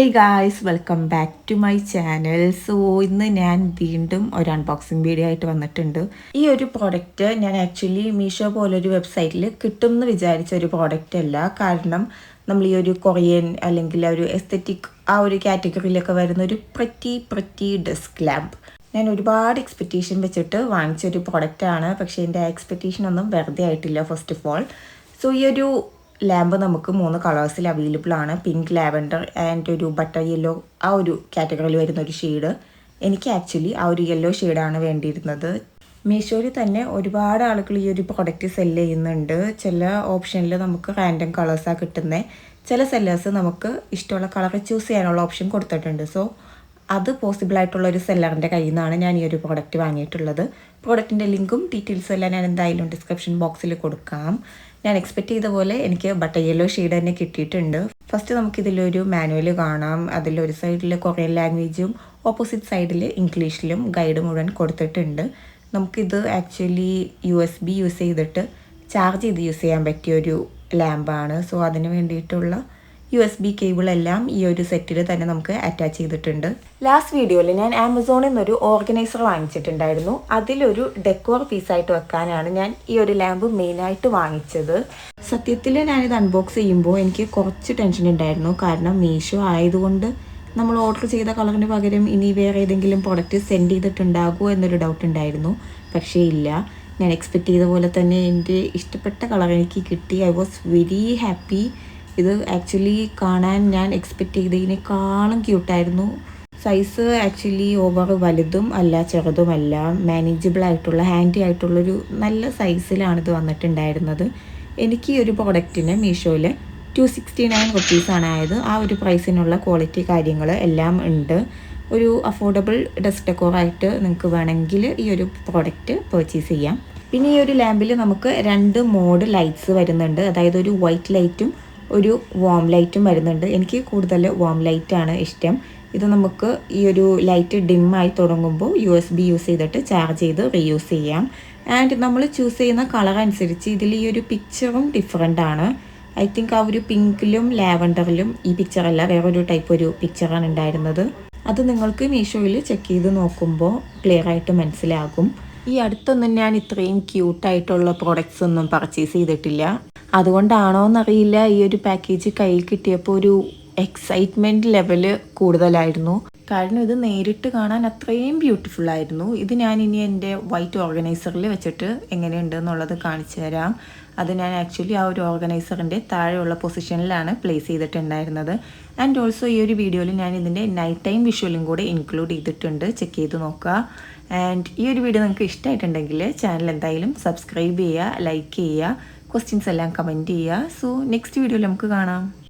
Hey guys, welcome back to my channel. So ഇന്ന് ഞാൻ വീണ്ടും ഒരു അൺബോക്സിങ് വീഡിയോ ആയിട്ട് വന്നിട്ടുണ്ട്. ഈ ഒരു പ്രോഡക്റ്റ് ഞാൻ ആക്ച്വലി മീഷോ പോലൊരു വെബ്സൈറ്റിൽ കിട്ടും എന്ന് വിചാരിച്ച ഒരു പ്രോഡക്റ്റ് അല്ല. കാരണം നമ്മൾ ഈ ഒരു കൊറിയൻ അല്ലെങ്കിൽ ഒരു എസ്തെറ്റിക് ആ ഒരു കാറ്റഗറിയിലൊക്കെ വരുന്ന ഒരു പ്രറ്റി ഡെസ്ക് ലാമ്പ്. ഞാൻ ഒരുപാട് എക്സ്പെക്റ്റേഷൻ വെച്ചിട്ട് വാങ്ങിച്ചൊരു പ്രോഡക്റ്റാണ്. പക്ഷേ എൻ്റെ എക്സ്പെക്റ്റേഷൻ ഒന്നും വെറുതെ ആയിട്ടില്ല ഫസ്റ്റ് ഓഫ് ഓൾ. സോ ഈ ഒരു ലാമ്പ് നമുക്ക് 3 കളേഴ്സിൽ അവൈലബിൾ ആണ്. പിങ്ക്, ലാവൻഡർ ആൻഡ് ഒരു ബട്ടർ യെല്ലോ, ആ ഒരു കാറ്റഗറിയിൽ വരുന്ന ഒരു ഷെയ്ഡ്. എനിക്ക് ആക്ച്വലി ആ ഒരു യെല്ലോ ഷെയ്ഡാണ് വേണ്ടിയിരുന്നത്. മീഷോയിൽ തന്നെ ഒരുപാട് ആളുകൾ ഈ ഒരു പ്രോഡക്റ്റ് സെല്ല് ചെയ്യുന്നുണ്ട്. ചില ഓപ്ഷനിൽ നമുക്ക് റാൻഡം കളേഴ്സാണ് കിട്ടുന്നത്. ചില സെല്ലേഴ്സ് നമുക്ക് ഇഷ്ടമുള്ള കളർ ചൂസ് ചെയ്യാനുള്ള ഓപ്ഷൻ കൊടുത്തിട്ടുണ്ട്. സോ അത് പോസിബിൾ ആയിട്ടുള്ള ഒരു സെല്ലറിൻ്റെ കയ്യിൽ നിന്നാണ് ഞാൻ ഈ ഒരു പ്രോഡക്റ്റ് വാങ്ങിയിട്ടുള്ളത്. പ്രോഡക്റ്റിൻ്റെ ലിങ്കും ഡീറ്റെയിൽസും എല്ലാം ഞാൻ എന്തായാലും ഡിസ്ക്രിപ്ഷൻ ബോക്സിൽ കൊടുക്കാം. ഞാൻ എക്സ്പെക്റ്റ് ചെയ്ത പോലെ എനിക്ക് ബട്ടർ യെല്ലോ ഷെയ്ഡ് തന്നെ കിട്ടിയിട്ടുണ്ട്. ഫസ്റ്റ് നമുക്കിതിലൊരു മാനുവൽ കാണാം. അതിലൊരു സൈഡിൽ കൊറിയൻ ലാംഗ്വേജും ഓപ്പോസിറ്റ് സൈഡിൽ ഇംഗ്ലീഷിലും ഗൈഡ് മുഴുവൻ കൊടുത്തിട്ടുണ്ട്. നമുക്കിത് ആക്ച്വലി USB യൂസ് ചെയ്തിട്ട് ചാർജ് ചെയ്ത് യൂസ് ചെയ്യാൻ പറ്റിയൊരു ലാമ്പാണ്. സോ അതിന് വേണ്ടിയിട്ടുള്ള USB കേബിൾ എല്ലാം ഈ ഒരു സെറ്റിൽ തന്നെ നമുക്ക് അറ്റാച്ച് ചെയ്തിട്ടുണ്ട്. ലാസ്റ്റ് വീഡിയോയിൽ ഞാൻ ആമസോണിൽ നിന്നൊരു ഓർഗനൈസർ വാങ്ങിച്ചിട്ടുണ്ടായിരുന്നു. അതിലൊരു ഡെക്കോർ പീസായിട്ട് വെക്കാനാണ് ഞാൻ ഈ ഒരു ലാമ്പ് മെയിനായിട്ട് വാങ്ങിച്ചത്. സത്യത്തിൽ ഞാനിത് അൺബോക്സ് ചെയ്യുമ്പോൾ എനിക്ക് കുറച്ച് ടെൻഷൻ ഉണ്ടായിരുന്നു. കാരണം മീഷോ ആയതുകൊണ്ട് നമ്മൾ ഓർഡർ ചെയ്ത കളറിന് പകരം ഇനി വേറെ ഏതെങ്കിലും പ്രൊഡക്റ്റ് സെൻഡ് ചെയ്തിട്ടുണ്ടാകുമോ എന്നൊരു ഡൗട്ട് ഉണ്ടായിരുന്നു. പക്ഷേ ഇല്ല, ഞാൻ എക്സ്പെക്റ്റ് ചെയ്ത പോലെ തന്നെ എൻ്റെ ഇഷ്ടപ്പെട്ട കളർ എനിക്ക് കിട്ടി. I was very happy. ഇത് ആക്ച്വലി കാണാൻ ഞാൻ എക്സ്പെക്റ്റ് ചെയ്തതിനേക്കാളും ക്യൂട്ടായിരുന്നു. സൈസ് ആക്ച്വലി ഓവർ വലുതും അല്ല ചെറുതുമല്ല, മാനേജബിൾ ആയിട്ടുള്ള ഹാൻഡി ആയിട്ടുള്ളൊരു നല്ല സൈസിലാണിത് വന്നിട്ടുണ്ടായിരുന്നത്. എനിക്ക് ഈ ഒരു പ്രോഡക്റ്റിന് മീഷോയിൽ 269 റുപ്പീസാണ് ആയത്. ആ ഒരു പ്രൈസിനുള്ള ക്വാളിറ്റി കാര്യങ്ങൾ എല്ലാം ഉണ്ട്. ഒരു അഫോർഡബിൾ ഡെസ്ക് ഡെക്കോറായിട്ട് നിങ്ങൾക്ക് വേണമെങ്കിൽ ഈ ഒരു പ്രോഡക്റ്റ് പർച്ചേസ് ചെയ്യാം. പിന്നെ ഈ ഒരു ലാമ്പിൽ നമുക്ക് 2 മോഡ് ലൈറ്റ്സ് വരുന്നുണ്ട്. അതായത് ഒരു വൈറ്റ് ലൈറ്റും ഒരു വാം ലൈറ്റും വരുന്നുണ്ട്. എനിക്ക് കൂടുതൽ വാം ലൈറ്റാണ് ഇഷ്ടം. ഇത് നമുക്ക് ഈ ഒരു ലൈറ്റ് ഡിമ്മായി തുടങ്ങുമ്പോൾ USB യൂസ് ചെയ്തിട്ട് ചാർജ് ചെയ്ത് റീയൂസ് ചെയ്യാം. ആൻഡ് നമ്മൾ ചൂസ് ചെയ്യുന്ന കളർ അനുസരിച്ച് ഇതിൽ ഈ ഒരു പിക്ചറും ഡിഫറെൻ്റ് ആണ്. ഐ തിങ്ക് ആ ഒരു പിങ്കിലും ലാവൻഡറിലും ഈ പിക്ചറല്ല, വേറൊരു ടൈപ്പ് ഒരു പിക്ചറാണ് ഉണ്ടായിരുന്നത്. അത് നിങ്ങൾക്ക് മീഷോയിൽ ചെക്ക് ചെയ്ത് നോക്കുമ്പോൾ ക്ലിയർ ആയിട്ട് മനസ്സിലാകും. ഈ അടുത്തൊന്നും ഞാൻ ഇത്രയും ക്യൂട്ടായിട്ടുള്ള പ്രോഡക്റ്റ്സ് ഒന്നും പർച്ചേസ് ചെയ്തിട്ടില്ല. അതുകൊണ്ടാണോ എന്നറിയില്ല, ഈ ഒരു പാക്കേജ് കയ്യിൽ കിട്ടിയപ്പോൾ ഒരു എക്സൈറ്റ്മെൻറ്റ് ലെവല് കൂടുതലായിരുന്നു. കാരണം ഇത് നേരിട്ട് കാണാൻ അത്രയും ബ്യൂട്ടിഫുൾ ആയിരുന്നു. ഇത് ഞാൻ ഇനി എൻ്റെ വൈറ്റ് ഓർഗനൈസറിൽ വെച്ചിട്ട് എങ്ങനെയുണ്ട് എന്നുള്ളത് കാണിച്ചു തരാം. അത് ഞാൻ ആക്ച്വലി ആ ഒരു ഓർഗനൈസറിൻ്റെ താഴെയുള്ള പൊസിഷനിലാണ് പ്ലേസ് ചെയ്തിട്ടുണ്ടായിരുന്നത്. ആൻഡ് ഓൾസോ ഈ ഒരു വീഡിയോയിൽ ഞാൻ ഇതിൻ്റെ നൈറ്റ് ടൈം വിഷ്വലും കൂടെ ഇൻക്ലൂഡ് ചെയ്തിട്ടുണ്ട്. ചെക്ക് ചെയ്ത് നോക്കുക. ആൻഡ് ഈ ഒരു വീഡിയോ നിങ്ങൾക്ക് ഇഷ്ടമായിട്ടുണ്ടെങ്കിൽ ചാനൽ എന്തായാലും സബ്സ്ക്രൈബ് ചെയ്യുക, ലൈക്ക് ചെയ്യുക, ക്വസ്റ്റ്യൻസ് എല്ലാം കമൻറ്റ് ചെയ്യുക. സോ നെക്സ്റ്റ് വീഡിയോയിൽ നമുക്ക് കാണാം.